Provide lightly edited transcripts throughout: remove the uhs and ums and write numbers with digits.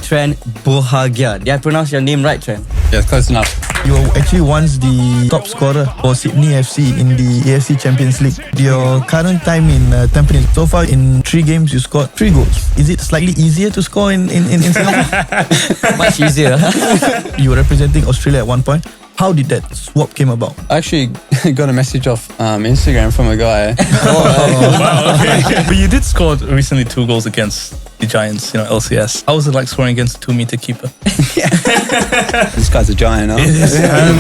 Trent Buhagiar. Did I pronounce your name right, Trent? Yeah, close enough. You were actually once the top scorer for Sydney FC in the AFC Champions League. Your current time in Tampines, so far in 3 games you scored 3 goals. Is it slightly easier to score in Singapore? Much easier. You were representing Australia at one point. How did that swap came about? I actually got a message off Instagram from a guy. Wow, okay. But you did score recently 2 goals against the Giants, LCS. How was it like scoring against a 2-meter keeper? This guy's a giant, huh? It is. What a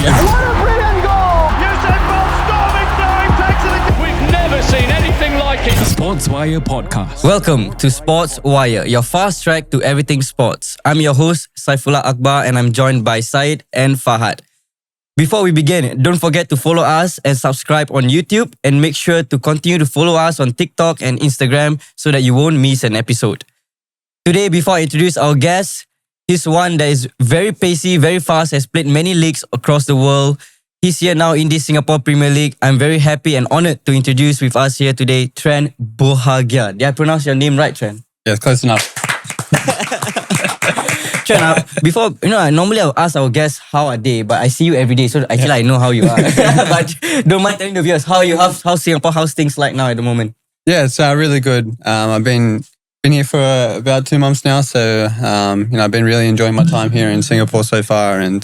brilliant goal! Usain Bolt storming through, takes it. We've never seen anything like it. The Sportswire Podcast. Welcome to Sportswire, your fast track to everything sports. I'm your host, Saifullah Akbar, and I'm joined by Said and Fahad. Before we begin, don't forget to follow us and subscribe on YouTube, and make sure to continue to follow us on TikTok and Instagram so that you won't miss an episode. Today, before I introduce our guest, he's one that is very pacey, very fast, has played many leagues across the world. He's here now in the Singapore Premier League. I'm very happy and honoured to introduce with us here today, Trent Buhagiar. Did I pronounce your name right, Trent? Yeah, close enough. Trent, before, normally I'll ask our guests how are they, but I see you every day, so I feel like I know how you are. But don't mind telling the viewers how's Singapore, how's things like now at the moment? Yeah, it's really good. I've been here for about 2 months now, so I've been really enjoying my time here in Singapore so far, and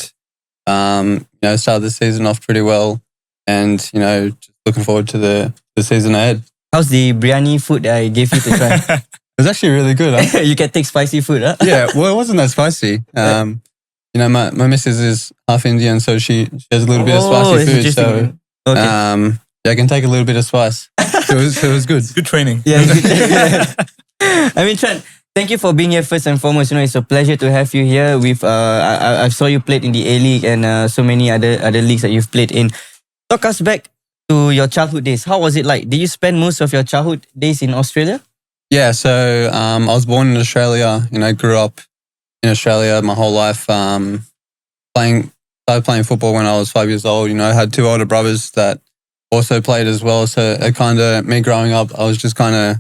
started the season off pretty well, and just looking forward to the season ahead. How's the biryani food that I gave you to try? It was actually really good. Huh? You can take spicy food, huh? Yeah, well, it wasn't that spicy. My missus is half Indian, so she has a little bit of spicy food. So okay. I can take a little bit of spice. So it was good. Good training. Yeah. I mean, Trent, thank you for being here first and foremost. It's a pleasure to have you here. I saw you played in the A-Legue and so many other leagues that you've played in. Talk us back to your childhood days. How was it like? Did you spend most of your childhood days in Australia? Yeah, so I was born in Australia. Grew up in Australia my whole life. Started playing football when I was 5 years old. I had 2 older brothers that also played as well. So me growing up, I was just kind of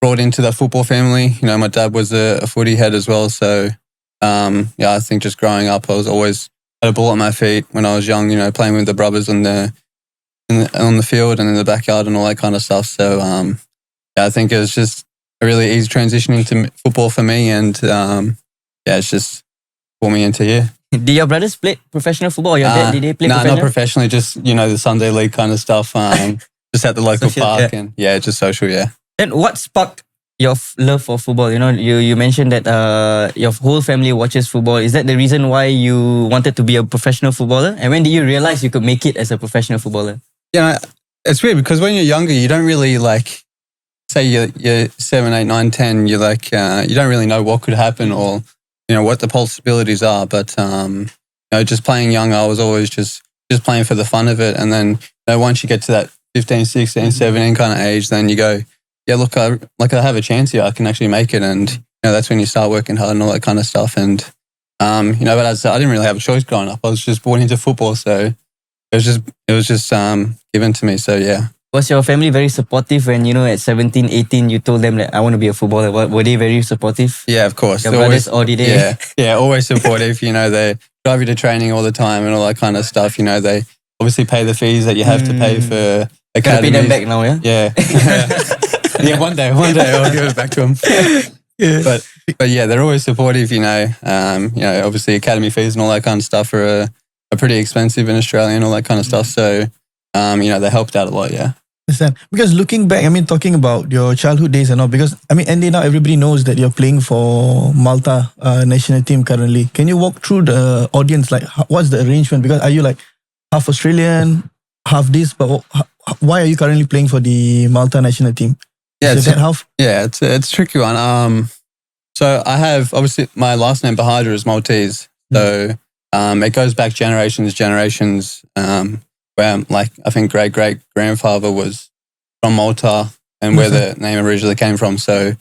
brought into that football family. My dad was a footy head as well. So I think just growing up, I was always had a ball at my feet when I was young. Playing with the brothers on the field and in the backyard and all that kind of stuff. So I think it was just a really easy transition into football for me, and it's just brought me into here. Did your brothers play professional football? Or your dad, did they play No, professional? not professionally, just, the Sunday league kind of stuff, just at the local Social, park, yeah. and just social, yeah. And what sparked your love for football? You mentioned that your whole family watches football. Is that the reason why you wanted to be a professional footballer? And when did you realize you could make it as a professional footballer? It's weird because when you're younger, you don't really say you're 7, 8, 9, 10, you're you don't really know what could happen or, what the possibilities are. But, just playing young, I was always just playing for the fun of it. And then, once you get to that 15, 16, 17 kind of age, then you go, yeah, look, I have a chance here. I can actually make it. And, that's when you start working hard and all that kind of stuff. And, but as I didn't really have a choice growing up. I was just born into football. So it was just given to me. So, yeah. Was your family very supportive when, at 17, 18, you told them that I want to be a footballer? Were they very supportive? Yeah, of course. Your brothers, or did they? Yeah, always supportive. They drive you to training all the time and all that kind of stuff. They obviously pay the fees that you have to pay for academies. Gotta pay them back now, yeah? Yeah. Yeah, one day I'll give it back to them. Yeah. But yeah, they're always supportive, obviously academy fees and all that kind of stuff are pretty expensive in Australia and all that kind of stuff. So, they helped out a lot, yeah. Understand. Because looking back, talking about your childhood days and all, because, and now everybody knows that you're playing for Malta national team currently. Can you walk through the audience, what's the arrangement? Because are you half Australian, half this, but why are you currently playing for the Malta national team? Yeah, it's a tricky one. So I have, obviously, my last name Buhagiar is Maltese. So it goes back generations. Where I think great-great-grandfather was from Malta and where the name originally came from. So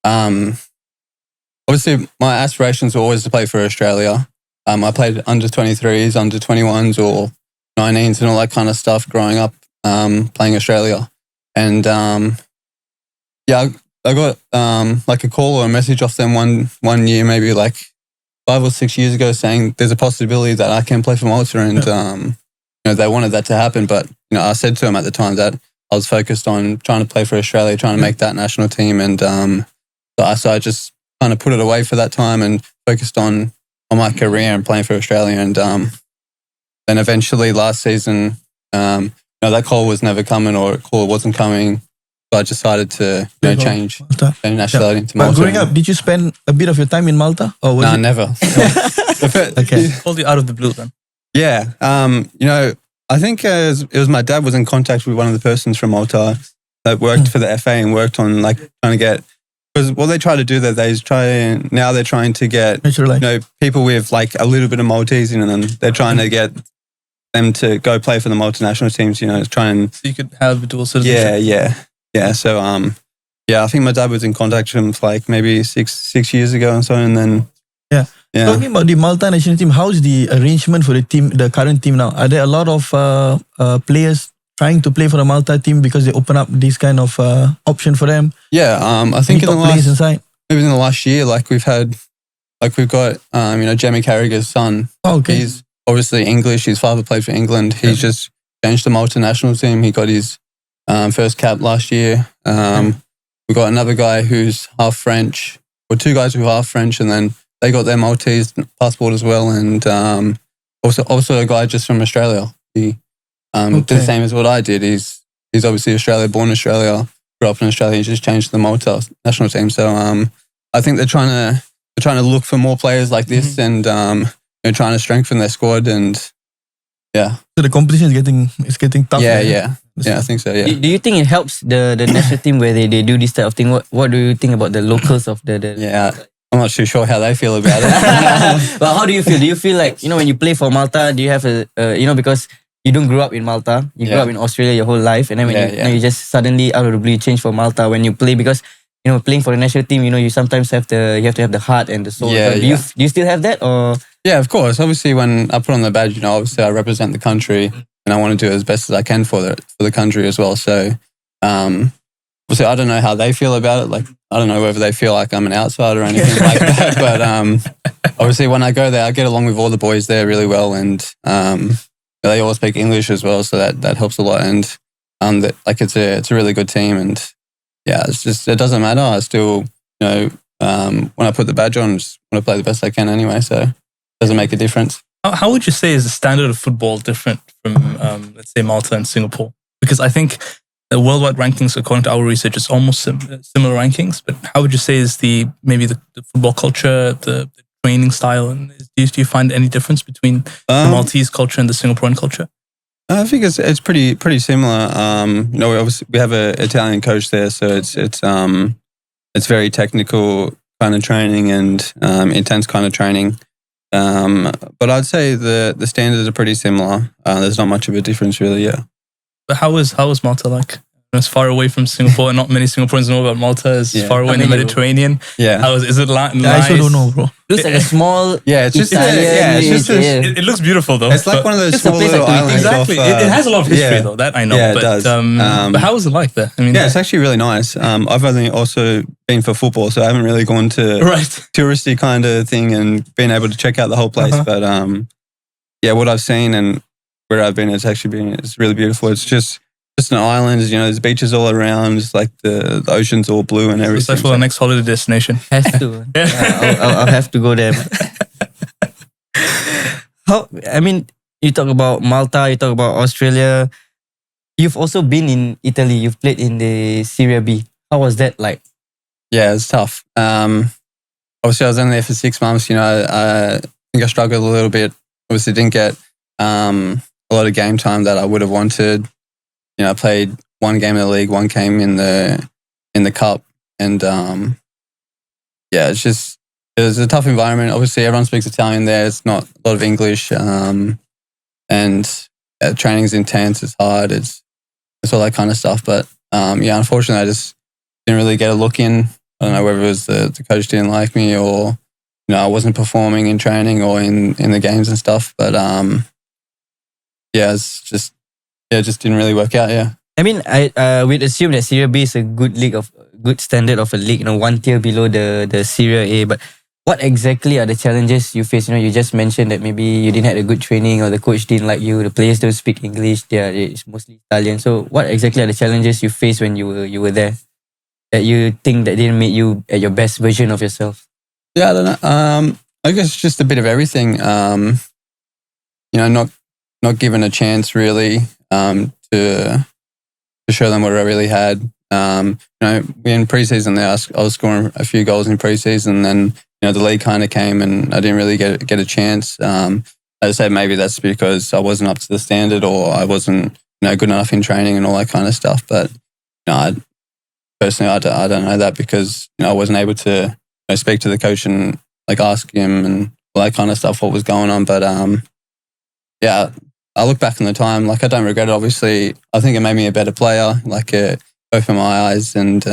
obviously my aspirations were always to play for Australia. I played under 23s, under 21s or 19s and all that kind of stuff growing up playing Australia. And got like a call or a message off them one year, maybe like 5 or 6 years ago, saying there's a possibility that I can play for Malta, and you know, they wanted that to happen. But you know, I said to them at the time that I was focused on trying to play for Australia, trying to make that national team, and so I just kind of put it away for that time and focused on my career and playing for Australia. And then eventually last season, you know, that call was never coming, or a call wasn't coming. So I decided to change nationality to Malta. But growing up, did you spend a bit of your time in Malta? Or was it? Never. Okay. Called you out of the blue then. Yeah. You know, I think it was my dad was in contact with one of the persons from Malta that worked for the FA and worked on like trying to get, because what they try to do that they're trying to get, you know, people with like a little bit of Maltese in them. They're trying to get them to go play for the multinational teams, you know, try and... So you could have a dual citizenship. Yeah. So, I think my dad was in contact with him for like maybe six years ago and so, and then... Yeah. Talking about the Malta national team, how's the arrangement for the team, the current team now? Are there a lot of players trying to play for the Malta team because they open up this kind of option for them? Yeah, I think in the last year, like we've got, you know, Jamie Carragher's son. Oh, okay. He's obviously English. His father played for England. He's just changed the Malta national team. He got his first cap last year. We've got another guy who's half French, or two guys who are half French, and then they got their Maltese passport as well. And also a guy just from Australia. He did the same as what I did. He's obviously Australia, born in Australia, grew up in Australia. He just changed the Malta national team. So I think they're trying to look for more players like this, and they're trying to strengthen their squad. And so the competition is getting tougher. Yeah, I think so. Yeah. Do you think it helps the national team where they do this type of thing? What do you think about the locals of the Yeah, I'm not too sure how they feel about it. Well, how do you feel? Do you feel like, you know, when you play for Malta, do you have you know, because you don't grow up in Malta, you grew up in Australia your whole life, and then when you just suddenly out of the blue you change for Malta when you play, because you know, playing for the national team, you know, you sometimes have to have the heart and the soul. Yeah, so do you still have that, or? Yeah, of course. Obviously, when I put on the badge, you know, obviously I represent the country, and I want to do as best as I can for the country as well. So, obviously, I don't know how they feel about it. Like, I don't know whether they feel like I'm an outsider or anything like that. But obviously, when I go there, I get along with all the boys there really well, and they all speak English as well, so that helps a lot. And like it's a really good team, and it's just, it doesn't matter. I still, you know, when I put the badge on, I just want to play the best I can anyway. So it doesn't make a difference. How would you say is the standard of football different from, let's say, Malta and Singapore? Because I think the worldwide rankings, according to our research, is almost similar rankings. But how would you say is maybe the football culture, the training style, and do you find any difference between the Maltese culture and the Singaporean culture? I think it's pretty similar. You know, we have an Italian coach there, so it's very technical kind of training and intense kind of training. But I'd say the standards are pretty similar. There's not much of a difference really. Yeah. But how is Malta like? It's far away from Singapore, and not many Singaporeans know about Malta. It's far away in the Mediterranean. Yeah. Is it nice? I also don't know, bro. Looks like a small. It's just It looks beautiful though. It's like one of those small little islands. Exactly. It has a lot of history though. That I know. Yeah, it but, does. But how is it like there? I mean, it's actually really nice. I've only also been for football, so I haven't really gone to touristy kind of thing and been able to check out the whole place. But what I've seen and where I've been, it's really beautiful. It's just an island, you know, there's beaches all around. It's like the ocean's all blue and everything. It's for the next holiday destination. Has to. I'll have to go there. I mean, you talk about Malta, you talk about Australia. You've also been in Italy. You've played in the Serie B. How was that like? Yeah, it's tough. Obviously, I was only there for 6 months. You know, I think I struggled a little bit. Obviously, didn't get a lot of game time that I would have wanted. You know, I played one game in the league, one game in the cup, and it was a tough environment. Obviously, everyone speaks Italian there. It's not a lot of English, and training's intense. It's hard. It's all that kind of stuff. But unfortunately, I just didn't really get a look in. I don't know whether it was the coach didn't like me, or you know, I wasn't performing in training or in the games and stuff. But it just didn't really work out. Yeah. I mean, I we'd assume that Serie B is a good league of good standard of a league, one tier below the Serie A. But what exactly are the challenges you face? You just mentioned that maybe you didn't have a good training or the coach didn't like you. The players don't speak English. It's mostly Italian. So what exactly are the challenges you faced when you were there that you think that didn't make you at your best version of yourself? Yeah, I don't know. I guess just a bit of everything. Not given a chance really to show them what I really had. In preseason there, I was scoring a few goals in preseason, and then the league kind of came and I didn't really get a chance. As I said, maybe that's because I wasn't up to the standard or I wasn't good enough in training and all that kind of stuff. But personally, I don't know that because I wasn't able to speak to the coach and ask him and all that kind of stuff, what was going on. But yeah, I look back on the time, I don't regret it. Obviously, I think it made me a better player. It opened my eyes and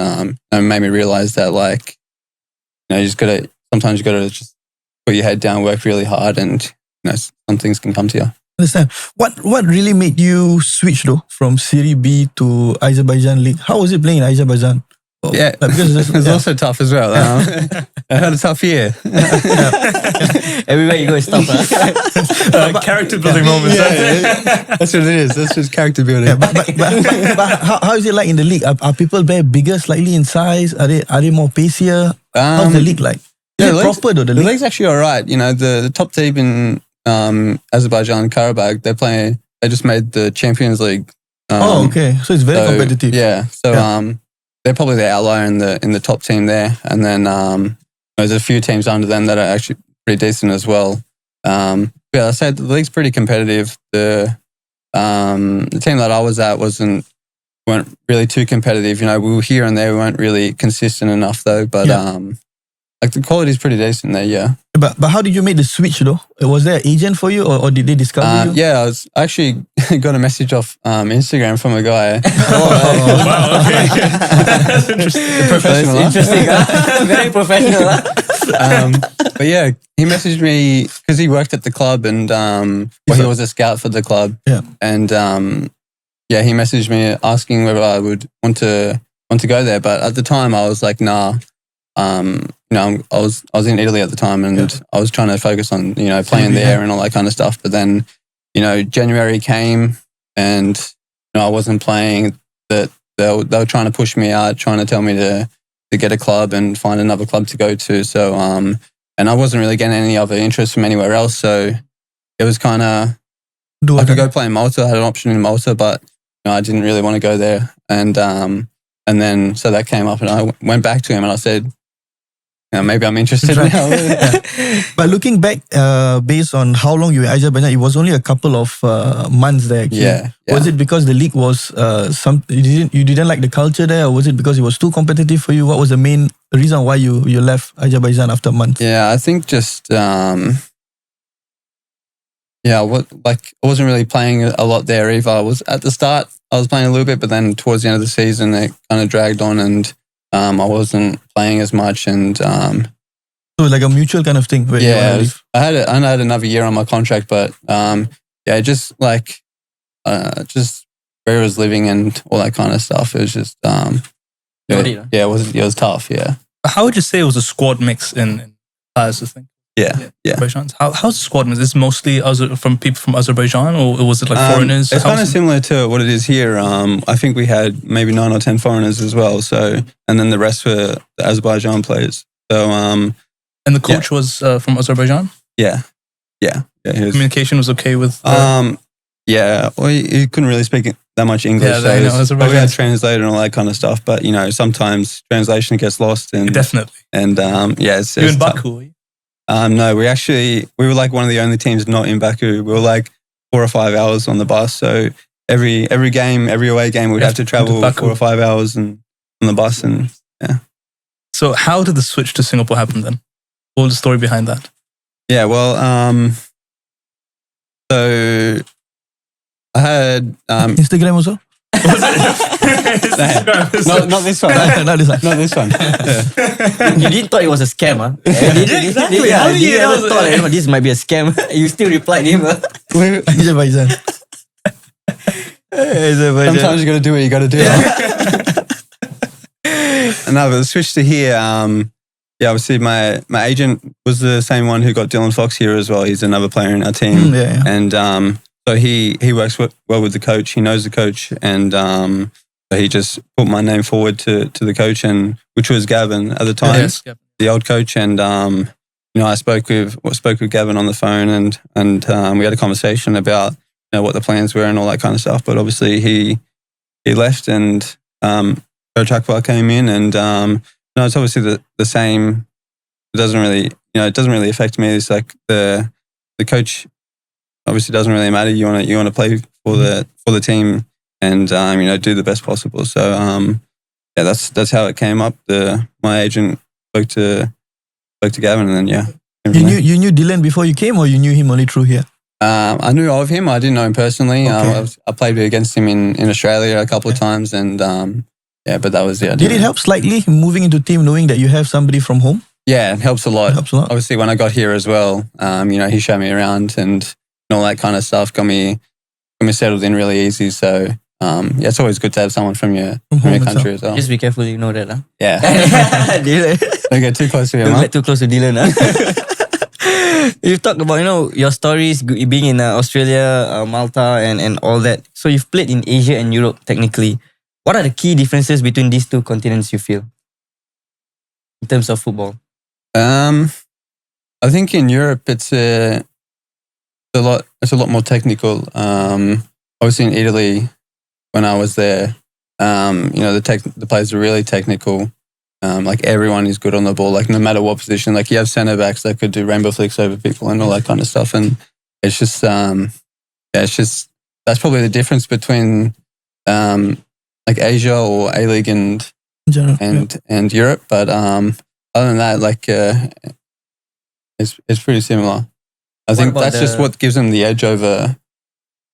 made me realize that sometimes you got to just put your head down, work really hard, and some things can come to you. Understand. What really made you switch though from Serie B to Azerbaijan League? How was it playing in Azerbaijan? Yeah, because it was also tough as well. I had a tough year. Everywhere you go is tough. Character building moments. That's what it is. That's just character building. Yeah, but how is it like in the league? Are people there bigger, slightly in size? Are they more pacier? How's the league like? Is it proper though? The league's actually all right. The top team in Azerbaijan, Karabakh, they just made the Champions League. Okay. So it's very competitive. Yeah. So they're probably the outlier in the top team there, and then there's a few teams under them that are actually pretty decent as well. I said the league's pretty competitive. The team that I was at weren't really too competitive. We were here and there. We weren't really consistent enough though. But the quality is pretty decent there. Yeah. But how did you make the switch though? Was there an agent for you, or did they discover you? Yeah, I actually got a message off Instagram from a guy. Wow, okay. That's interesting. Professional. Interesting. Very professional. But yeah, he messaged me because he worked at the club and he was a scout for the club. Yeah. And he messaged me asking whether I would want to go there. But at the time, I was like, nah. I was in Italy at the time and I was trying to focus on, playing there and all that kind of stuff. But then, January came and I wasn't playing. That they were trying to push me out, trying to tell me to get a club and find another club to go to. So, and I wasn't really getting any other interest from anywhere else. So it was kind of, I could go play in Malta. I had an option in Malta, but I didn't really want to go there. And then, so that came up and I went back to him and I said, maybe I'm interested now. But looking back, based on how long you were in Azerbaijan, it was only a couple of months there. Actually. Yeah. Was it because the league was you didn't like the culture there, or was it because it was too competitive for you? What was the main reason why you left Azerbaijan after a month? Yeah, I think just I wasn't really playing a lot there either. I was at the start, I was playing a little bit, but then towards the end of the season, it kind of dragged on and. I wasn't playing as much, and so like a mutual kind of thing. Where I had another year on my contract, but just where I was living and all that kind of stuff. It was just it was tough. Yeah. How would you say it was a squad mix in players? I think. Yeah. How's the squad mix? Is this mostly from people from Azerbaijan, or was it like foreigners? It's kind of similar to what it is here. I think we had maybe 9 or 10 foreigners as well. So, and then the rest were the Azerbaijan players. So, and the coach was from Azerbaijan. Yeah. Communication was okay with. Well, he couldn't really speak that much English. So we had translator and all that kind of stuff. But sometimes translation gets lost. And definitely. And it's you in Baku. No, we were like one of the only teams not in Baku. We were like 4 or 5 hours on the bus. So every game, every away game, we'd have to travel 4 or 5 hours on the bus. And yeah. So how did the switch to Singapore happen then? What was the story behind that? Yeah, well, so I had Instagram also. Not this one. Not this one. Not this one. You didn't thought it was a scam, huh? Exactly. How did you ever thought this might be a scam? You still replied him. Azerbaijan. Sometimes you got to do what you got to do. no, but the switch to here, obviously my agent was the same one who got Dylan Fox here as well. He's another player in our team. And so he works well with the coach. He knows the coach, and so he just put my name forward to the coach, and which was Gavin at the time, the old coach. And I spoke with Gavin on the phone, and we had a conversation about what the plans were and all that kind of stuff. But obviously he left, and Coach Akbar came in, and it's obviously the same. It doesn't really affect me. It's like the coach obviously doesn't really matter. You want to play for the team, and do the best possible. So that's how it came up. My agent spoke to Gavin, and then You knew Dylan before you came, or you knew him only through here? I knew of him. I didn't know him personally. Okay. I played against him in Australia a couple of times, and but that was it. Did it help slightly moving into team, knowing that you have somebody from home? Yeah, it helps a lot. Obviously, when I got here as well, he showed me around and all that kind of stuff. Got me settled in really easy. So it's always good to have someone from your country as well. Just be careful, you know that, huh? Yeah. Don't get too close to him. Don't get too close to Dylan, huh? You've talked about your stories being in Australia, Malta, and all that. So you've played in Asia and Europe technically. What are the key differences between these two continents, you feel, in terms of football? I think in Europe it's a lot more technical. Obviously in Italy, when I was there, the players are really technical. Like everyone is good on the ball, like no matter what position. Like you have centre backs that could do rainbow flicks over people and all that kind of stuff. And it's just, that's probably the difference between like Asia or A-League and Europe. But other than that, like it's pretty similar. I think that's just what gives them the edge over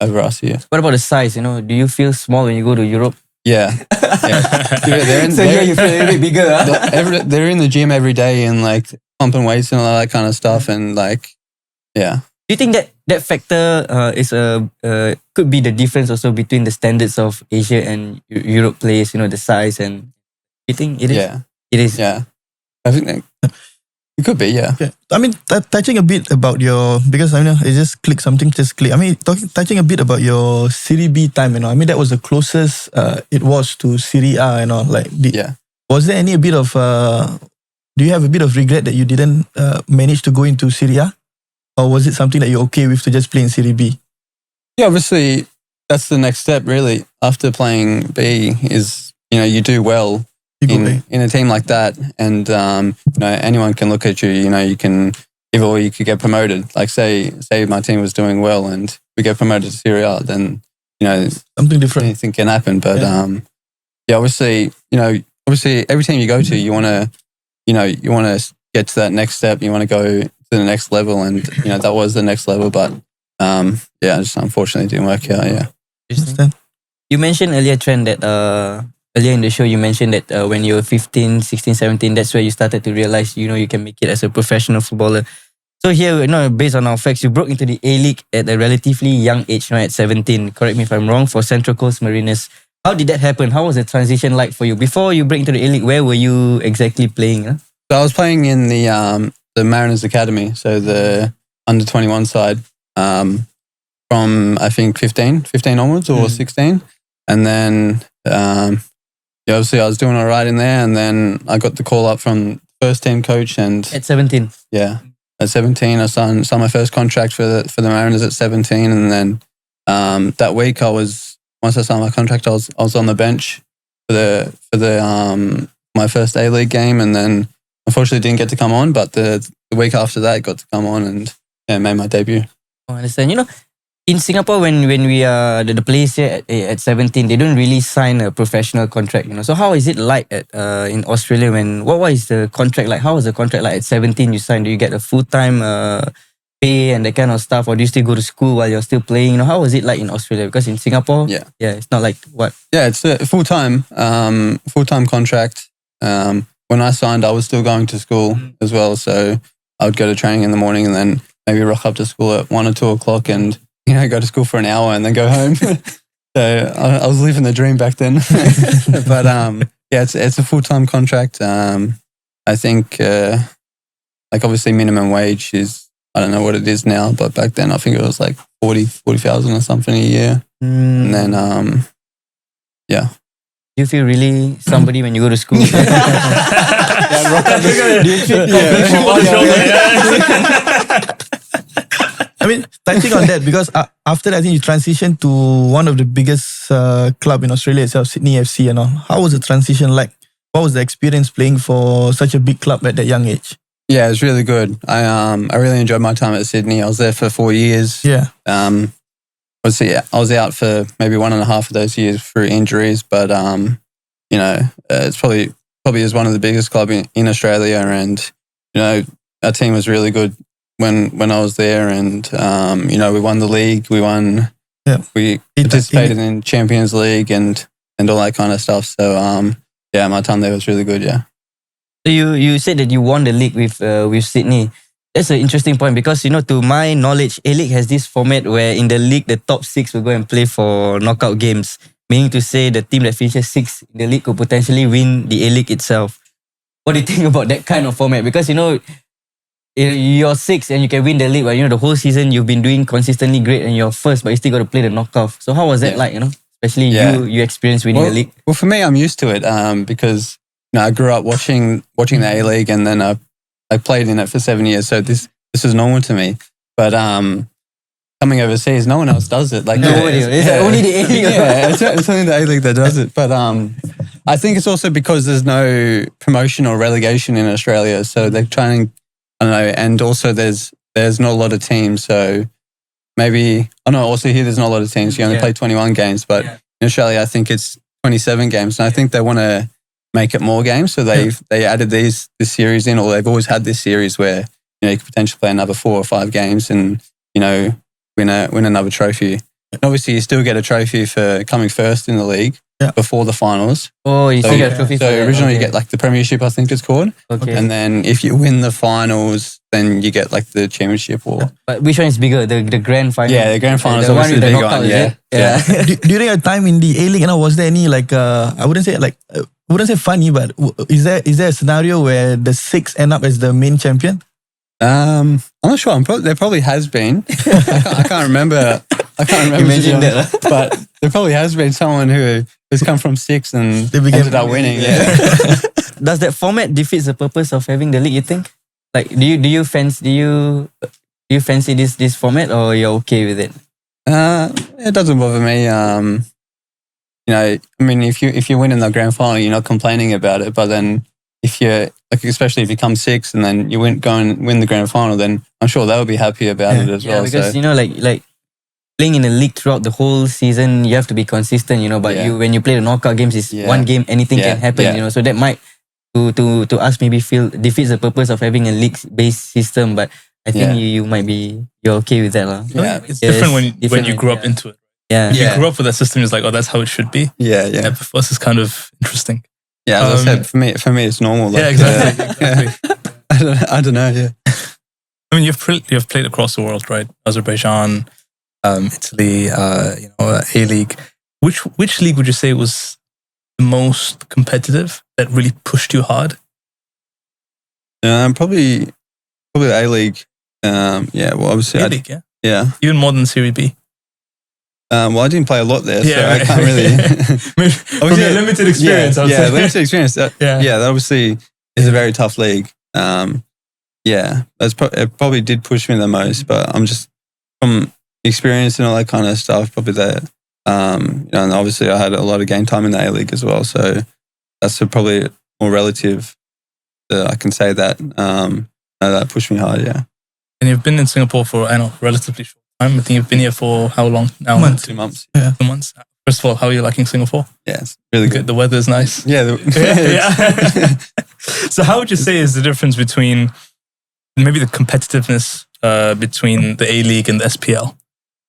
us here. What about the size? Do you feel small when you go to Europe? Yeah. Here you feel a little bit bigger, huh? They're in the gym every day and like pumping weights and all that kind of stuff, and like, yeah. Do you think that factor could be the difference also between the standards of Asia and Europe players? The size, and you think it is? Yeah, it is. Yeah, I think it could be. Yeah. I mean, touching a bit about because it just clicked something. I mean, touching a bit about your Serie B time. I mean, that was the closest it was to Serie A. Was there any bit of? Do you have a bit of regret that you didn't manage to go into Serie A? Or was it something that you're okay with to just play in Serie B? Yeah, obviously that's the next step really. After playing B is, you do well in a team like that, and anyone can look at you, you can you could get promoted. Like say my team was doing well and we get promoted to Serie A, then something different. Anything can happen. But obviously every team you go to, you wanna get to that next step, you wanna go to the next level, and that was the next level, but just unfortunately didn't work out. You mentioned earlier, Trent, that earlier in the show you mentioned that when you were 15, 16, 17, that's where you started to realize you can make it as a professional footballer. So here, based on our facts, you broke into the A-League at a relatively young age, at 17. Correct me if I'm wrong, for Central Coast Mariners. How did that happen? How was the transition like for you? Before you break into the A-League, where were you exactly playing? Huh? So I was playing in the Mariners Academy, so the under 21 side, from I think 15 onwards or 16, and then obviously I was doing all right in there, and then I got the call up from first team coach, and at 17. Yeah, at 17 I signed my first contract for the Mariners at 17, and then that week once I signed my contract, I was on the bench for the my first A-League game, and then unfortunately didn't get to come on, but the week after that I got to come on and made my debut. I understand. In Singapore, when we are the players here at 17, they don't really sign a professional contract. So how is it like in Australia? What is the contract like? How is the contract like at 17? You sign? Do you get a full-time pay and that kind of stuff, or do you still go to school while you're still playing? How is it like in Australia? Because in Singapore, it's not like what? Yeah, it's a full-time contract. When I signed, I was still going to school as well, so I would go to training in the morning and then maybe rock up to school at 1 or 2 o'clock and go to school for an hour and then go home. So I was living the dream back then. But Yeah, it's a full-time contract. I think, like obviously minimum wage is, I don't know what it is now, but back then I think it was like 40,000 or something a year. And then, yeah. Do you feel really somebody when you go to school? I mean, touching on that, because after that, I think you transitioned to one of the biggest club in Australia itself, Sydney FC and all. How was the transition like? What was the experience playing for such a big club at that young age? Yeah, it was really good. I really enjoyed my time at Sydney. I was there for 4 years. Yeah. Obviously, I was out for maybe 1.5 of those years through injuries, but you know, it's probably is one of the biggest clubs in Australia, and you know, our team was really good when I was there, and you know, we won the league, we participated in Champions League and all that kind of stuff. So yeah, my time there was really good. Yeah. So you said that you won the league with Sydney. That's an interesting point because, you know, to my knowledge, A-League has this format where in the league, the top 6 will go and play for knockout games. Meaning to say the team that finishes 6th in the league could potentially win the A-League itself. What do you think about that kind of format? Because, you know, you're 6th and you can win the league, but, you know, the whole season you've been doing consistently great and you're first, but you still got to play the knockout. So how was that like, you know? Especially you experienced winning the league. Well, for me, I'm used to it because, you know, I grew up watching the A-League, and then I played in it for 7 years, so this is normal to me. But coming overseas, no one else does it. Like it's only the A-League. Yeah, it's only the A-League that does it. But I think it's also because there's no promotion or relegation in Australia, so they're trying. I don't know, and also there's not a lot of teams, so maybe I know. Also here, there's not a lot of teams. You only play 21 games, but in Australia, I think it's 27 games, and I think they want to make it more games. So they added this series in, or they've always had this series where, you know, you could potentially play another 4 or 5 games and, you know, win another trophy. And obviously you still get a trophy for coming first in the league before the finals. Oh, you still get a trophy for that. So originally you get like the premiership, I think it's called. Okay. And then if you win the finals, then you get like the championship or... But which one is bigger? The grand final? Yeah, the grand final is the one obviously with the the bigger knockout, one. is it? Yeah. During your time in the A-League, you know, was there any like, I wouldn't say funny, but is there a scenario where the 6 end up as the main champion? I'm not sure. There probably has been. I can't remember. Imagine that. But there probably has been someone who has come from 6 and ended up winning. Yeah. Does that format defeats the purpose of having the league, you think? Like, do you fancy this format, or you're okay with it? It doesn't bother me. You know, I mean, if you win in the grand final, you're not complaining about it. But then if you like, especially if you come 6th and then you go and win the grand final, then I'm sure they'll be happy about it as well. Yeah, because you know, like playing in a league throughout the whole season, you have to be consistent, you know. But when you play the knockout games, it's one game, anything can happen, you know. So that might to us maybe feel defeats the purpose of having a league-based system. But I think you're okay with that, lah. Yeah, it's different when you grew up into it. Yeah. If you grew up with that system, it's like, oh, that's how it should be. Yeah. But for us, it's kind of interesting. Yeah, as I said, for me, it's normal. Like, Exactly. I don't know. Yeah. I mean, you've played across the world, right? Azerbaijan, Italy, you know, A-League. Which league would you say was the most competitive, that really pushed you hard? Probably the A-League. Yeah. Well, obviously, A-League, yeah. Even more than Serie B. Well, I didn't play a lot there, so I can't really. From your limited experience, I would say. Limited experience. That obviously is a very tough league. Yeah, it probably did push me the most, but I'm just from experience and all that kind of stuff. Probably that. You know, and obviously I had a lot of game time in the A-League as well, so that's probably more relative. I can say that. That pushed me hard. Yeah. And you've been in Singapore for relatively short time. I think you've been here for how long now? 2 months. Yeah. 2 months. First of all, how are you liking Singapore? Yeah, it's really good. The weather is nice. Yeah. So how would you say is the difference between maybe the competitiveness between the A-League and the SPL?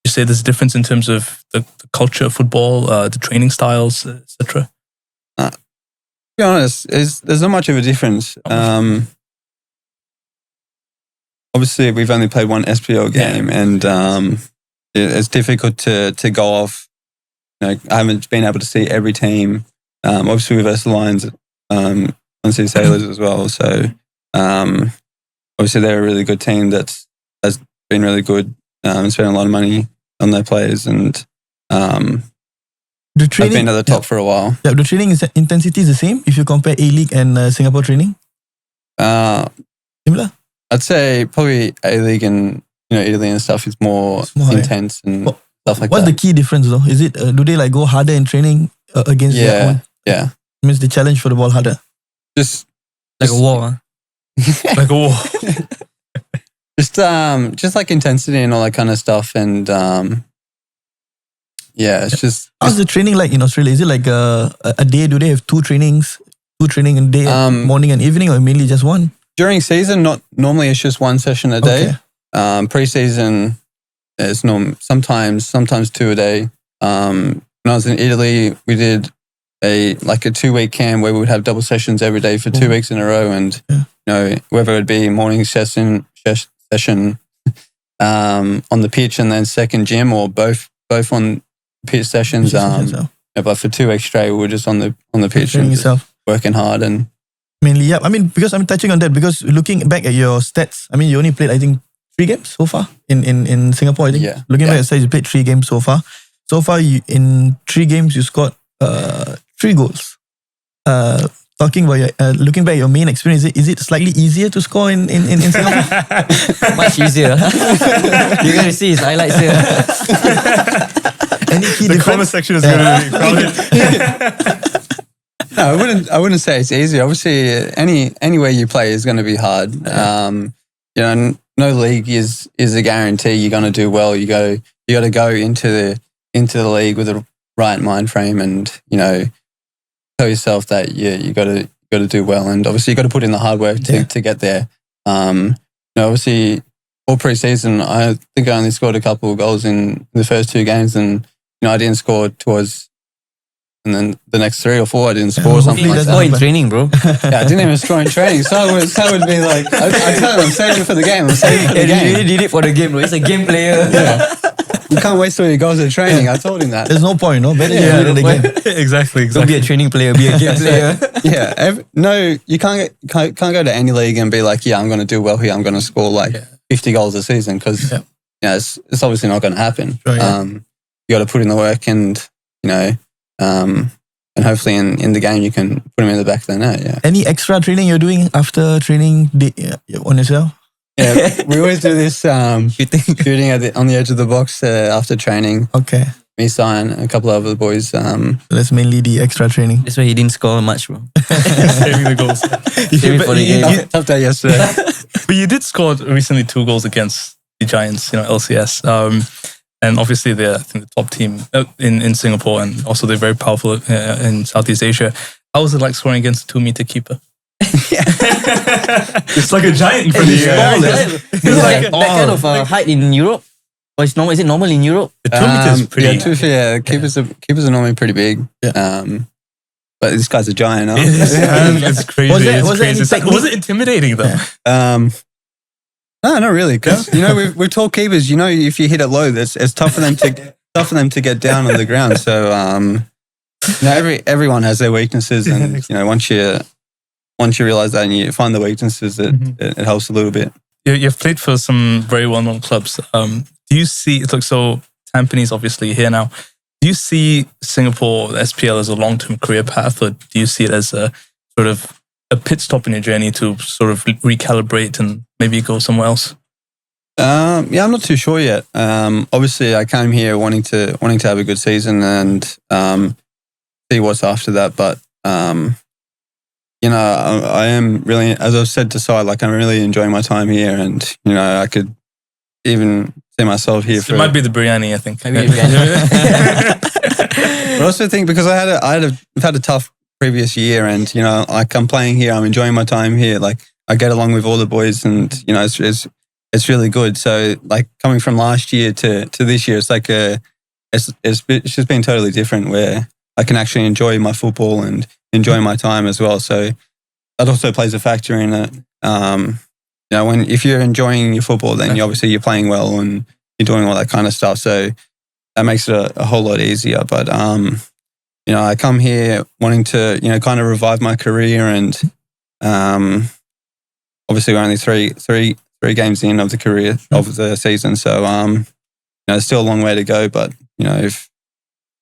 You say there's a difference in terms of the culture of football, the training styles, etc. To be honest, there's not much of a difference. Obviously, we've only played one SPL game, and it's difficult to go off. You know, I haven't been able to see every team obviously with us Lions, on City Sailors as well. So obviously they're a really good team has been really good, spent a lot of money on their players, and The training, I've been at the top for a while. Yeah, the training intensity is the same if you compare A-League and Singapore training? Similar? I'd say probably A-League and Italy and stuff is more intense and stuff like What's that. the key difference though? Is it, do they like go harder in training against their own? Yeah. Means they challenge for the ball harder. Just Like a war. Huh? Like a war. just like intensity and all that kind of stuff, and it's just. How's the training like in Australia? Is it like a day? Do they have two training a day, morning and evening, or mainly just one? During season, not normally it's just one session a day. Okay. Pre-season, it's sometimes two a day. When I was in Italy, we did a 2-week camp where we would have double sessions every day for 2 weeks in a row, and whether it be morning session on the pitch and then second gym, or both on pitch sessions. But for 2 weeks straight, we were just on the pitch and just working hard and. Mainly, yeah. I mean, because I'm touching on that because looking back at your stats, I mean, you only played, I think, 3 games so far in Singapore, I think. Yeah. Looking back at stats, you played 3 games so far. So far, in 3 games, you scored 3 goals. Talking about looking back at your main experience, is it slightly easier to score in Singapore? Much easier. You're going to see his highlights here. Any key The difference? comment section is going to be crowded. No, I wouldn't say it's easy. Obviously, anywhere you play is going to be hard. No league is a guarantee you're going to do well. You got to go into the league with the right mind frame, and tell yourself that you got to do well, and obviously you got to put in the hard work to get there. Obviously all pre-season, I think I only scored a couple of goals in the first 2 games, and I didn't score towards. And then the next 3 or 4, I didn't score or something like that. Oh, in training, bro. Yeah, I didn't even score in training. So it would be like, I tell them, I'm saving it for the game. I'm saving it for the You game. really did it for the game, bro. He's a game player. You can't waste all your goals at training. I told him that. There's no point, no? Better you do it in the game. Exactly. Don't be a training player, be a game player. Yeah. You can't go to any league and be like, I'm going to do well here. I'm going to score 50 goals a season, because it's obviously not going to happen. Right, yeah. You got to put in the work, and and hopefully in the game you can put them in the back of the net. Yeah. Any extra training you're doing after training on yourself? Yeah, we always do this shooting on the edge of the box after training. Okay. Me, Sion, a couple of other boys. So that's mainly the extra training. That's why he didn't score much, bro. Saving the goals. Save it for the game. Tough day yesterday. But you did score recently 2 goals against the Giants, LCS. And obviously they're, I think, the top team in Singapore, and also they're very powerful in Southeast Asia. How was it like scoring against a 2-meter keeper? It's like a giant in front of you. Is that kind of height in Europe? Or is it normal in Europe? The 2 meters is pretty. Keepers are normally pretty big. But this guy's a giant. Huh? It's crazy. Was it intimidating though? No, not really. Because we've tall keepers. If you hit it low, it's tough for them to get down on the ground. So everyone has their weaknesses, and once you realize that and you find the weaknesses, it helps a little bit. You've played for some very well-known clubs. Do you see? So Tampines obviously here now. Do you see Singapore SPL as a long-term career path, or do you see it as a sort of a pit stop in your journey to sort of recalibrate and maybe go somewhere else? I'm not too sure yet. Obviously, I came here wanting to have a good season and see what's after that. But I am really, as I've said to Sai, I'm really enjoying my time here, and I could even see myself here. It might be the biryani, I think. But I also think because I've had a tough previous year, and I'm playing here, I'm enjoying my time here. I get along with all the boys, and it's really good. So coming from last year to this year, it's just been totally different, where I can actually enjoy my football and enjoy my time as well. So that also plays a factor in it. If you're enjoying your football, then you're playing well and you're doing all that kind of stuff. So that makes it a whole lot easier. But I come here wanting to, kind of revive my career, and obviously we're only three games in of the career of the season, so it's still a long way to go. But if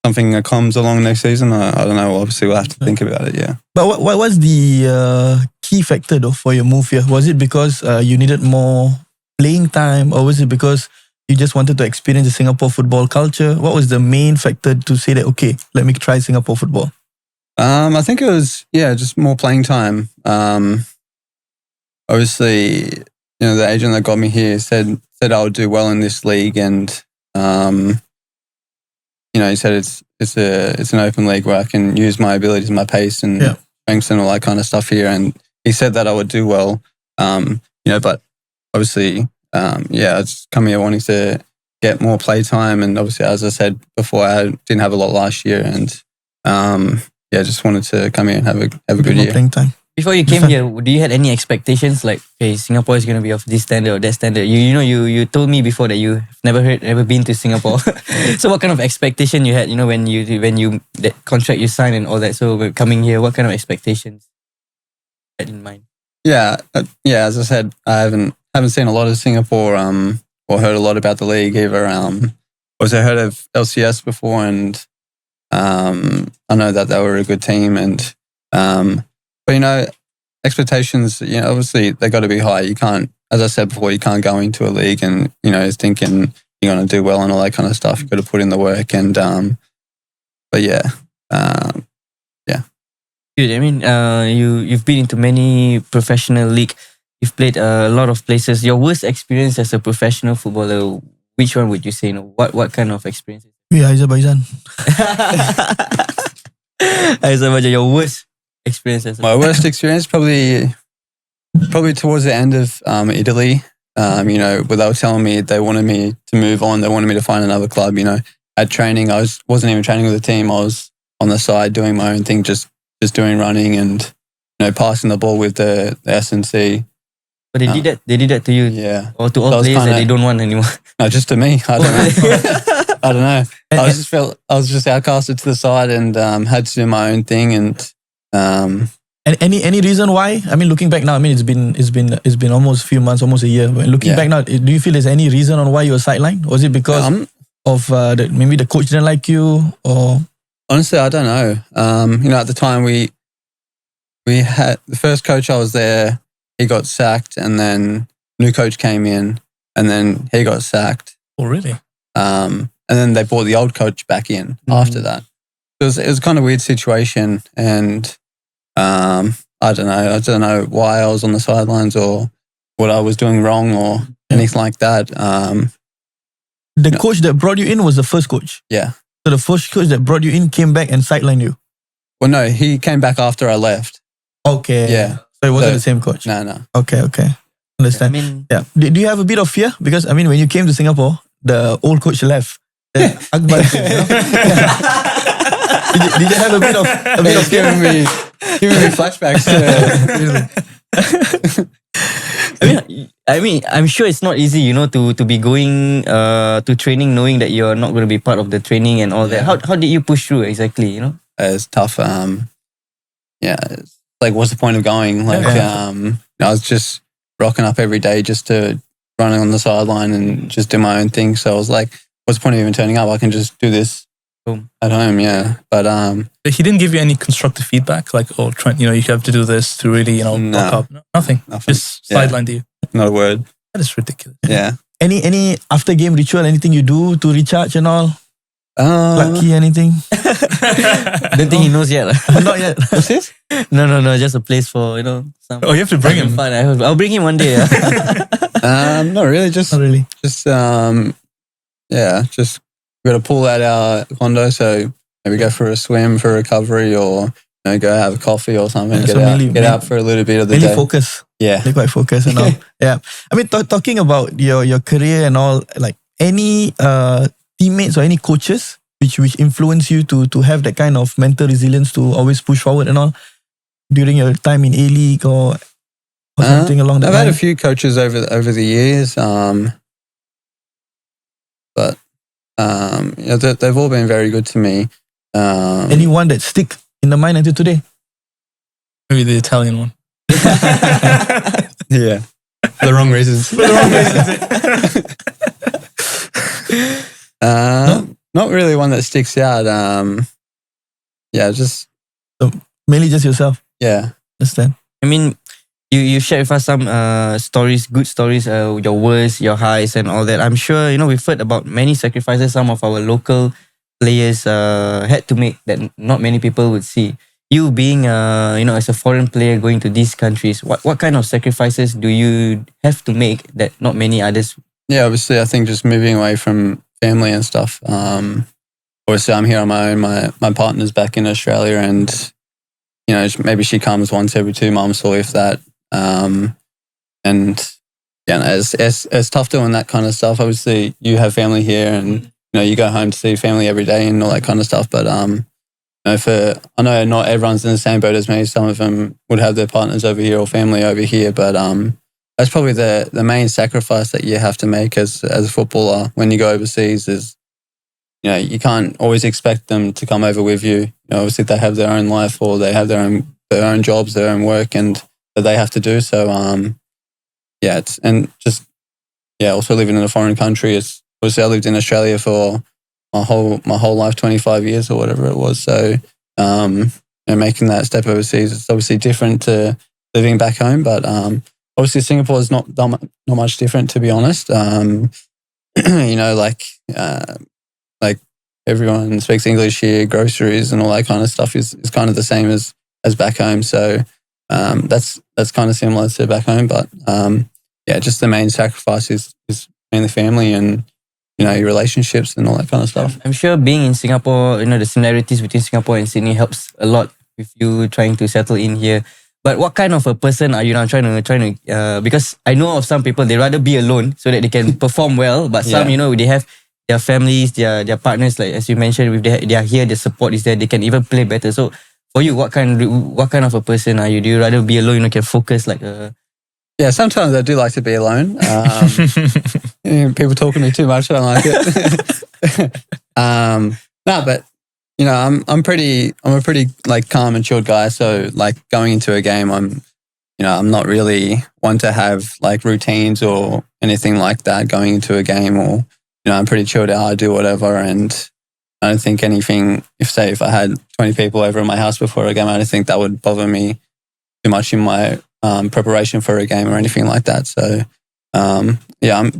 something comes along next season, I don't know. Obviously, we'll have to think about it. Yeah. But what was the key factor though for your move here? Was it because you needed more playing time, or was it because you just wanted to experience the Singapore football culture? What was the main factor to say that, okay, let me try Singapore football? I think it was, just more playing time. Obviously, the agent that got me here said I would do well in this league, and he said it's an open league where I can use my abilities, my pace, and strengths and all that kind of stuff here. And he said that I would do well. But obviously, I just come here wanting to get more play time, and obviously, as I said before, I didn't have a lot last year, and just wanted to come here and have a good year. Playing time. Before you came here, do you had any expectations like, okay, Singapore is going to be of this standard or that standard? You told me before that you have never been to Singapore. So what kind of expectation you had, when you that contract you signed and all that? So coming here, what kind of expectations you had in mind? Yeah. As I said, I haven't seen a lot of Singapore, or heard a lot about the league either. I heard of LCS before, and I know that they were a good team, and but expectations, obviously they got to be high. You can't, as I said before, you can't go into a league and thinking you're going to do well and all that kind of stuff. You've got to put in the work, and Good. I mean, you've been into many professional league. You've played a lot of places. Your worst experience as a professional footballer, which one would you say? What kind of experience? Yeah, Azerbaijan. Azerbaijan, your worst experience as my worst experience probably towards the end of Italy. Where they were telling me they wanted me to move on. They wanted me to find another club. At training, I wasn't even training with the team. I was on the side doing my own thing, just doing running and passing the ball with the S&C. But they did that to you, yeah, or to all players that they don't want anymore. No, just to me. I don't know. I don't know. I was just outcasted to the side and had to do my own thing. And any reason why? I mean, looking back now, it's been almost a few months, almost a year. But looking back now, do you feel there's any reason on why you were sidelined? Was it because of maybe the coach didn't like you, or? Honestly, I don't know. At the time we had the first coach I was there. He got sacked, and then new coach came in, and then he got sacked. Oh, really? And then they brought the old coach back in after that. It was kind of a weird situation, and I don't know. I don't know why I was on the sidelines or what I was doing wrong or anything like that. The coach that brought you in was the first coach? Yeah. So the first coach that brought you in came back and sidelined you? Well, no, he came back after I left. Okay. Yeah. So it wasn't the same coach? No. Okay. Understand. Yeah. Do you have a bit of fear? Because, when you came to Singapore, the old coach left. Akbar, Did you have a bit of fear? Giving me flashbacks. I'm sure it's not easy, to be going to training knowing that you're not going to be part of the training and all that. How did you push through exactly, It's tough. It's like, what's the point of going? Like, I was just rocking up every day just to running on the sideline and just do my own thing. So I was like, what's the point of even turning up? I can just do this at home, yeah. But he didn't give you any constructive feedback, like, oh, Trent, you have to do this to really, rock up. No, nothing. Just sidelined you. Not a word. That is ridiculous. Yeah. Any after game ritual, anything you do to recharge and all? Lucky, anything? Don't think he knows yet. Not yet. What's this? No, just a place for, some. Oh, you have to bring him. Fun. I'll bring him one day. Not really. Just just we got to pull out our condo, so maybe go for a swim for recovery, or go have a coffee or something. Get out for a little bit of the day. Focus. Yeah, they're quite focused and all. Yeah, talking about your career and all, like any teammates or any coaches which influence you to have that kind of mental resilience to always push forward and all during your time in A-Legue or something along that line? I've had a few coaches over the years, but they've all been very good to me. Anyone that stick in the mind until today? Maybe the Italian one. Yeah. For the wrong reasons. Not really one that sticks out. Just Mainly just yourself. yeah. Understand? I mean, you shared with us some stories, good stories, your worst, your highs, and all that. I'm sure we've heard about many sacrifices some of our local players had to make that not many people would see. You being as a foreign player going to these countries, what kind of sacrifices do you have to make that not many others? Yeah, obviously, I think just moving away from family and stuff. Obviously, I'm here on my own. My partner's back in Australia, and maybe she comes once every 2 months or if that. It's tough doing that kind of stuff. Obviously, you have family here, and you go home to see family every day and all that kind of stuff. But I know not everyone's in the same boat as me. Some of them would have their partners over here or family over here, but that's probably the main sacrifice that you have to make as a footballer when you go overseas. Is you can't always expect them to come over with you. Obviously they have their own life or they have their own jobs, their own work, and that they have to do. So also living in a foreign country. It's obviously I lived in Australia for my whole life, 25 years or whatever it was. So making that step overseas, it's obviously different to living back home, but obviously Singapore is not much different, to be honest. Like everyone speaks English here, groceries and all that kind of stuff is kind of the same as back home. So that's kind of similar to back home, but just the main sacrifice is mainly family and your relationships and all that kind of stuff. I'm sure being in Singapore, the similarities between Singapore and Sydney helps a lot with you trying to settle in here. But what kind of a person are you now trying to because I know of some people, they rather be alone so that they can perform well, but some, they have their families, their partners, like as you mentioned, if they are here, the support is there, they can even play better. So for you, what kind of a person are you? Do you rather be alone, can focus like a... Yeah, sometimes I do like to be alone. People talk to me too much, I don't like it. But I'm a pretty like calm and chilled guy. So like going into a game, I'm not really one to have like routines or anything like that going into a game, or I'm pretty chilled out. I do whatever, and I don't think anything. If I had 20 people over at my house before a game, I don't think that would bother me too much in my preparation for a game or anything like that. So I'm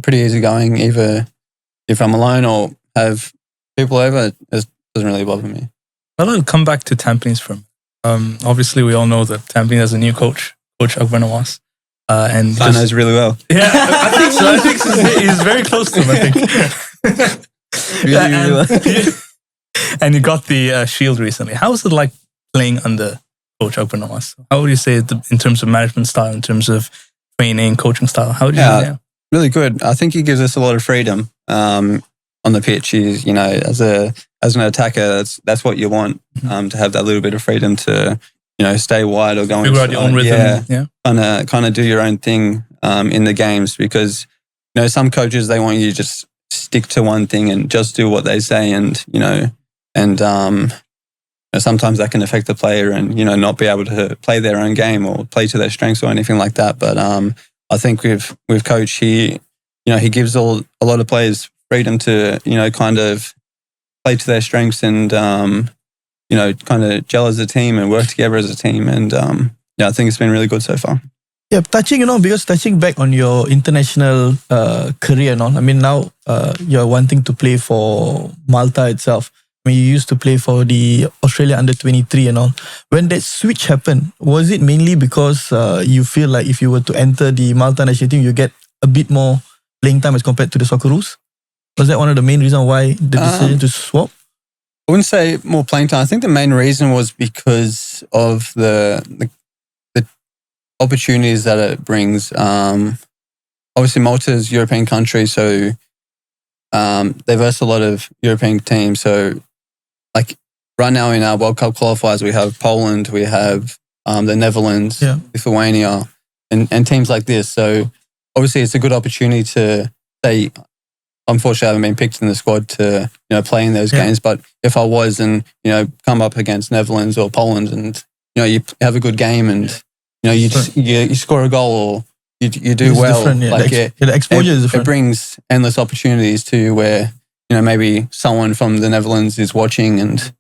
pretty easygoing. Either if I'm alone or have people over, it doesn't really bother me. Well, I'll come back to Tampines for a minute. Obviously, we all know that Tampines has a new coach, Coach Akbar Nawas. And I knows really well. Yeah, I think so. I think so. He's very close to him, I think. Really well. And you got the Shield recently. How was it like playing under Coach Akbar Nawas? How would you say in terms of management style, in terms of training, coaching style? How would you say that? Really good. I think he gives us a lot of freedom on the pitch. He's, as an attacker, that's what you want, to have that little bit of freedom to, stay wide or go figure out your own rhythm. Kind of do your own thing in the games, because some coaches, they want you to just stick to one thing and just do what they say, and sometimes that can affect the player and not be able to play their own game or play to their strengths or anything like that. But I think with Coach, he gives a lot of players freedom to kind of play to their strengths and kind of gel as a team and work together as a team. And I think it's been really good so far. Yeah, touching back on your international career and all. I mean, now you're wanting to play for Malta itself. I mean, you used to play for the Australia under-23 and all. When that switch happened, was it mainly because you feel like if you were to enter the Malta national team, you get a bit more playing time as compared to the Socceroos? Was that one of the main reasons why the decision to swap? I wouldn't say more playing time. I think the main reason was because of the opportunities that it brings. Obviously, Malta is a European country, so they verse a lot of European teams. So, like right now in our World Cup qualifiers, we have Poland, we have the Netherlands, Lithuania, and teams like this. So, obviously, it's a good opportunity to stay unfortunately I haven't been picked in the squad to play in those games. But if I was, and come up against Netherlands or Poland, and you have a good game, and you score a goal or you do It's well, different, yeah. The exposure is different. It brings endless opportunities to you where maybe someone from the Netherlands is watching and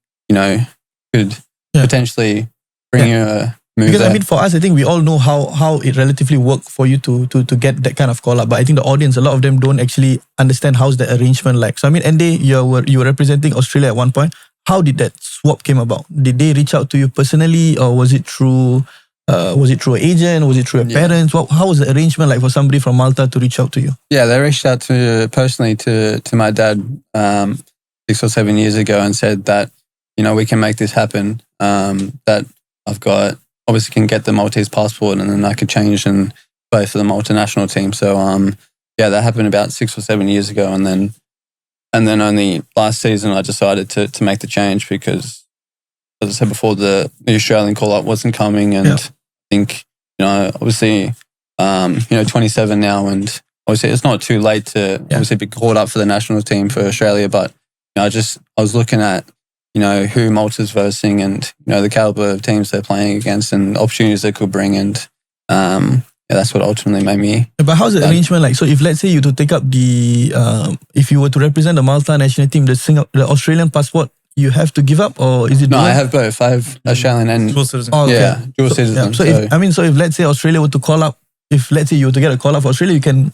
could potentially bring you a move Because there. I mean, for us, I think we all know how it relatively worked for you to get that kind of call up. But I think the audience, a lot of them don't actually understand how's the arrangement like. So I mean, Ende, you were representing Australia at one point. How did that swap came about? Did they reach out to you personally, or was it through an agent? Was it through your parents? How was the arrangement like for somebody from Malta to reach out to you? Yeah, they reached out personally to my dad 6 or 7 years ago and said that we can make this happen. That I've got, obviously can get the Maltese passport, and then I could change and play for the Malta national team. So that happened about 6 or 7 years ago, and then only last season I decided to make the change because, as I said before, the Australian call up wasn't coming, and I think obviously 27 now, and obviously it's not too late to obviously be called up for the national team for Australia, but I was looking at who Malta's versing, and the caliber of teams they're playing against and opportunities they could bring, and that's what ultimately made me. But how's the arrangement like? So if let's say you to take up if you were to represent the Malta national team, the Australian passport you have to give up, or is it? No, I have both. I have Australian and Dual citizen. Oh, okay. dual citizen. So if let's say Australia were to call up, if let's say you were to get a call up for Australia, you cannot.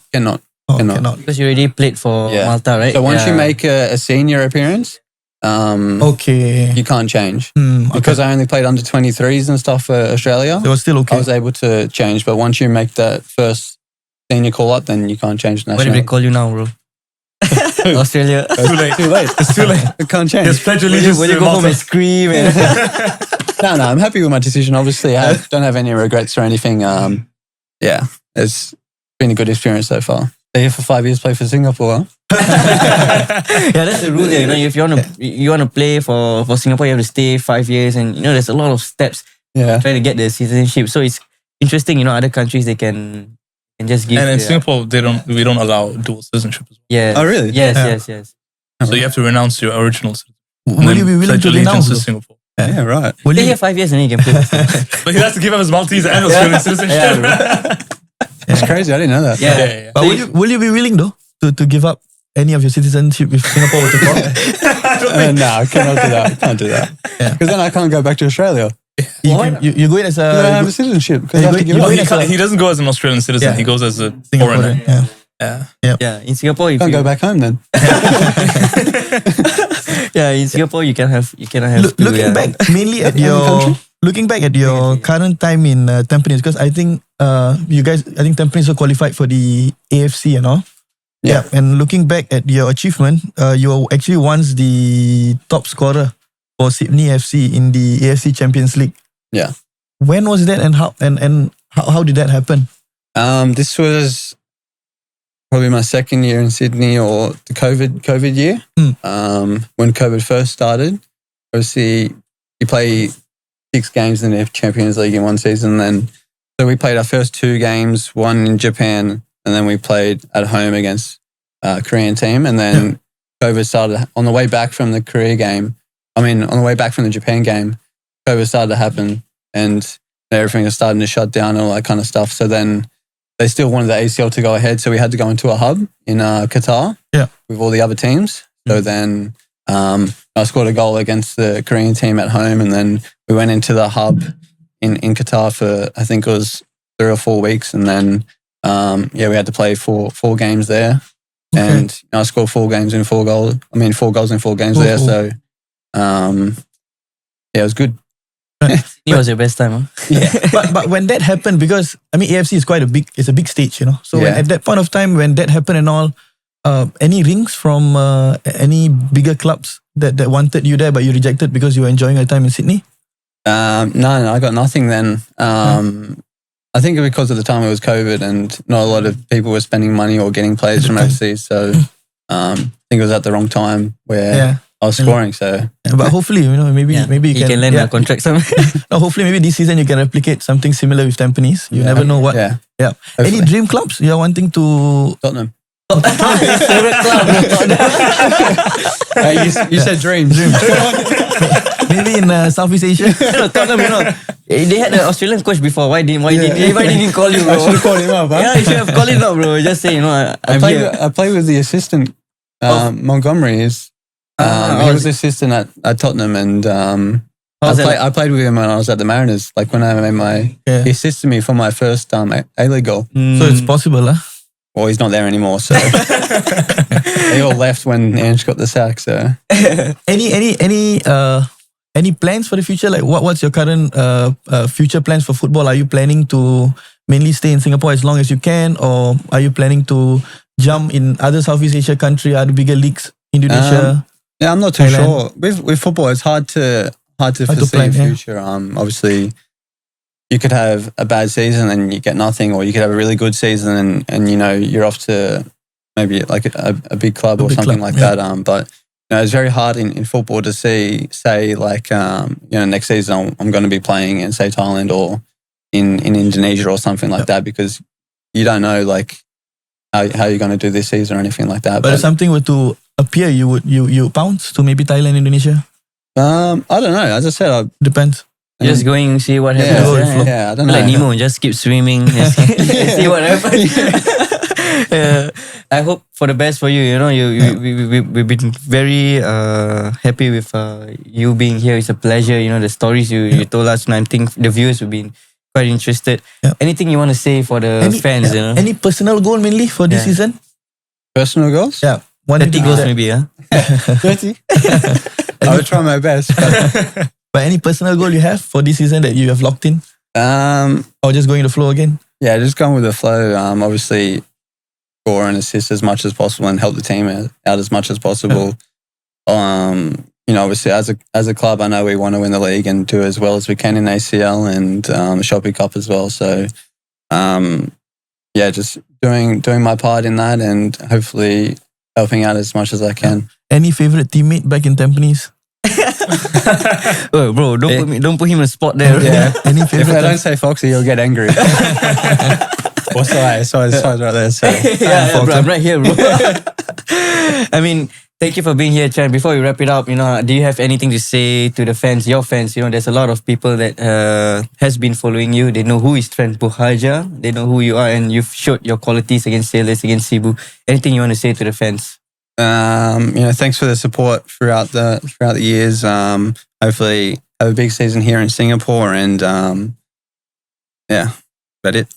cannot. Because you already played for Malta, right? So once you make a senior appearance, you can't change. Because I only played under 23s and stuff for Australia. It was still okay. I was able to change, but once you make that first senior call up, then you can't change What national. if they call you now, bro? Australia. Too late. It's too late. I can't change. Just pledge allegiance Will to you go home Malta. and scream? No, I'm happy with my decision. Obviously, I don't have any regrets or anything. It's been a good experience so far. Stay here for 5 years, play for Singapore. Yeah, that's the rule there. If you want to play for Singapore, you have to stay 5 years, and there's a lot of steps trying to get the citizenship. So it's interesting. Other countries they can just give. And in Singapore, we don't allow dual citizenship as well. Yeah. Oh, really? Yes. So you have to renounce your original citizenship. Will you be willing pledge to allegiance renounce? to Singapore. Yeah, right. Stay here 5 years and then you can play. But he has to give up his Maltese and Australian citizenship. It's crazy. I didn't know that. Yeah. But will you be willing though to give up any of your citizenship if Singapore were to call? No, I cannot do that. I can't do that. Because then I can't go back to Australia. You go in as I don't have a citizenship because I have to give No, it up. he doesn't go as an Australian citizen. Yeah. He goes as a Singaporean. foreigner. Yeah. Yeah, in Singapore, if I can't you go back home then. in Singapore you cannot have. Looking back mainly at your current time in Tampines, because I think you guys, Tampines were qualified for the AFC and all. Yeah. And looking back at your achievement, you were actually once the top scorer for Sydney FC in the AFC Champions League. Yeah. When was that, and how did that happen? This was probably my second year in Sydney, or the COVID year. When COVID first started, obviously you play 6 games in the Champions League in one season. So we played our first 2 games, one in Japan, and then we played at home against a Korean team. And then COVID started on the way back from the Korea game. On the way back from the Japan game, COVID started to happen, and everything was starting to shut down and all that kind of stuff. So then they still wanted the ACL to go ahead, so we had to go into a hub in Qatar with all the other teams. So then I scored a goal against the Korean team at home, and then we went into the hub in Qatar for, I think it was 3 or 4 weeks, and then we had to play 4 games there. Okay. And I scored 4 games in 4 goals. 4 goals in 4 games there. So it was good. It was your best time, huh? Yeah. but when that happened, because AFC is it's a big stage, So when, at that point of time when that happened and all, any rings from any bigger clubs that wanted you there but you rejected because you were enjoying your time in Sydney? No, I got nothing then. I think because of the time it was COVID and not a lot of people were spending money or getting players from overseas. So I think it was at the wrong time where I was scoring. So, but hopefully, maybe you can land a contract somewhere. No, hopefully, maybe this season you can replicate something similar with Tampines. You never know what. Yeah. Any dream clubs you're wanting to? Tottenham. Favorite club. You said dreams. Maybe in Southeast Asia. Tottenham, they had an Australian coach before. Why didn't call you, bro? I should call him up. Huh? Yeah, you should have called him up, bro. Just say, I'm here. I played with the assistant. Montgomery is. He was the assistant at Tottenham, and I played with him when I was at the Mariners. Like when I made he assisted me for my first A-Legue goal. So it's possible, huh? Well, he's not there anymore, so they all left when Ange got the sack. So any plans for the future? Like what's your current future plans for football? Are you planning to mainly stay in Singapore as long as you can, or are you planning to jump in other Southeast Asia country, other bigger leagues, Indonesia? Yeah, I'm not too sure. With football, it's hard to foresee plan, the future. Obviously, you could have a bad season and you get nothing, or you could have a really good season and you're off to maybe like a big club or something like that. But it's very hard in football to say like next season I'm going to be playing in say Thailand or in Indonesia or something like that, because you don't know like how you're going to do this season or anything like that. But if something were to appear, you bounce to maybe Thailand, Indonesia? I don't know. As I said, depends. Just going see what happens. Yeah, I don't know. Like Nemo, just keep swimming. See what happens. I hope for the best for you. We've been very happy with you being here. It's a pleasure. The stories you told us, and I think the viewers have been quite interested. Yeah. Anything you want to say for the fans? Any personal goal mainly for this season? Personal goals? Yeah. 30 goals maybe, huh? 30? I will try my best. But any personal goal you have for this season that you have locked in? Or just going with the flow again? Yeah, just going with the flow. Obviously, score and assist as much as possible and help the team out as much as possible. Obviously, as a club, I know we want to win the league and do as well as we can in ACL and the Shopee Cup as well. So, just doing my part in that and hopefully helping out as much as I can. Any favorite teammate back in Tampines? Oh, bro, don't put him in a spot there. Yeah. Any favorite? If I don't say Foxy, he'll get angry. What's the way? So it's right there. So. Bro, I'm right here, bro. I mean, thank you for being here, Trent. Before we wrap it up, do you have anything to say to the fans, your fans? There's a lot of people that has been following you. They know who is Trent Buhagiar. They know who you are, and you've showed your qualities against Sailors, against Cebu. Anything you want to say to the fans? Thanks for the support throughout the years. Hopefully have a big season here in Singapore, and that's it.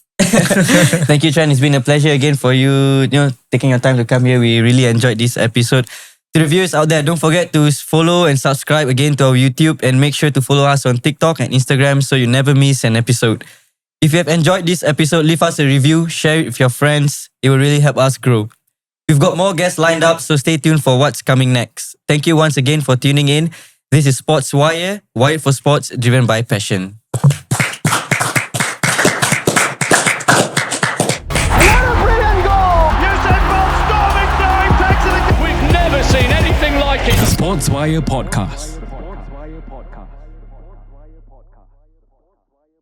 Thank you, Trent. It's been a pleasure again for you, taking your time to come here. We really enjoyed this episode. To the viewers out there, don't forget to follow and subscribe again to our YouTube, and make sure to follow us on TikTok and Instagram so you never miss an episode. If you have enjoyed this episode, leave us a review, share it with your friends. It will really help us grow. We've got more guests lined up, so stay tuned for what's coming next. Thank you once again for tuning in. This is Sportswire, wired for sports, driven by passion. We've never seen anything like it. The Sportswire Podcast.